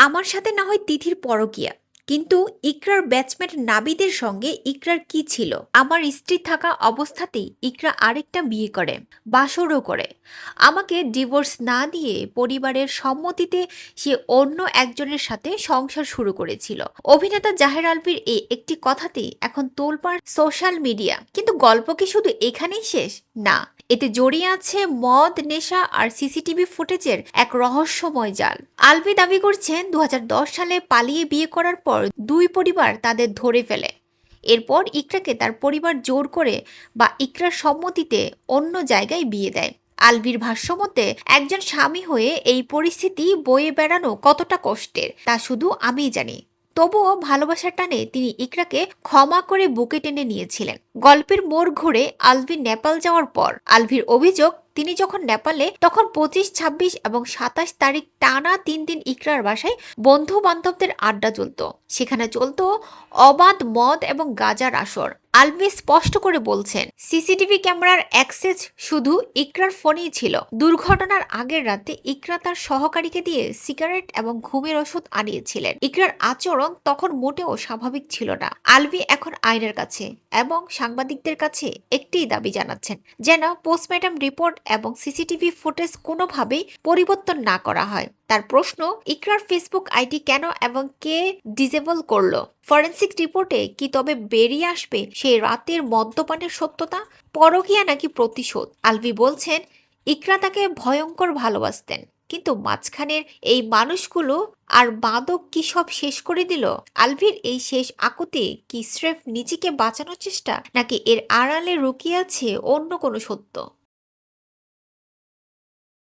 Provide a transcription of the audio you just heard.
আমার সাথে না হয় তিথির পরকীয়া, কিন্তু ইকরার ব্যাচমেট নাবিদের সঙ্গে ইকরার কি ছিল? আমার স্ত্রী থাকা অবস্থাতেই ইকরা আরেকটা বিয়ে করে, বাসরও করে। আমাকে ডিভোর্স না দিয়ে পরিবারের সম্মতিতে সে অন্য একজনের সাথে সংসার শুরু করেছিল। অভিনেতা জাহের আলভির এই একটি কথাতেই এখন তোলপাড় সোশ্যাল মিডিয়া। কিন্তু গল্প কি শুধু এখানেই শেষ? না, এতে জড়িয়ে আছে মদ, নেশা আর সিসিটিভি ফুটেজের এক রহস্যময় জাল। আলভি দাবি করছেন 2010 সালে পালিয়ে বিয়ে করার পর দুই পরিবার তাদের ধরে ফেলে। এরপর ইকরাকে তার পরিবার জোর করে বা ইকরার সম্মতিতে অন্য জায়গায় বিয়ে দেয়। আলভির ভাষ্যমতে একজন স্বামী হয়ে এই পরিস্থিতি বয়ে বেড়ানো কতটা কষ্টের তা শুধু আমিই জানি। তবুও ভালোবাসার টানে তিনি ইকরাকে ক্ষমা করে বুকে টেনে নিয়েছিলেন। গল্পের মোড় ঘুরে আলভি নেপাল যাওয়ার পর আলভির অভিযোগ, তিনি যখন নেপালে তখন 25, 26 এবং 27 তারিখ টানা 3 দিন ইকরার বাসায় বন্ধু বান্ধবদের আড্ডা চলত। সেখানে চলত অবাধ মদ এবং গাঁজার আসর। আলভি স্পষ্ট করে বলছেন, সিসিটিভি ক্যামেরার অ্যাক্সেস শুধু ইকরার ফোনেই ছিল। দুর্ঘটনার আগের রাতে ইকরা তার সহকারীকে দিয়ে সিগারেট এবং ঘুমের ওষুধ আনিয়েছিলেন। ইকরার আচরণ তখন মোটেও স্বাভাবিক ছিল না। আলভি এখন আইনের কাছে এবং সাংবাদিকদের কাছে একটিই দাবি জানাচ্ছেন, যেন পোস্টমর্টম রিপোর্ট এবং সিসিটিভি ফুটেজ কোনোভাবেই পরিবর্তন না করা হয়। তার প্রশ্ন, ইকরার ফেসবুক আইডি কেন এবং কে ডিসেবল করলো? ফরেন্সিক রিপোর্টে কি তবে বেরিয়ে আসবে সেই রাতের মদ্যপানের সত্যতা? পরকীয়া নাকি প্রতিশোধ? আলভি বলছেন, ইকরা তাকে ভয়ঙ্কর ভালোবাসতেন, কিন্তু মাঝখানের এই মানুষগুলো আর মাদক কি সব শেষ করে দিল? আলভির এই শেষ আকুতি কি স্রেফ নিজেকে বাঁচানোর চেষ্টা, নাকি এর আড়ালে লুকিয়ে আছে অন্য কোনো সত্য?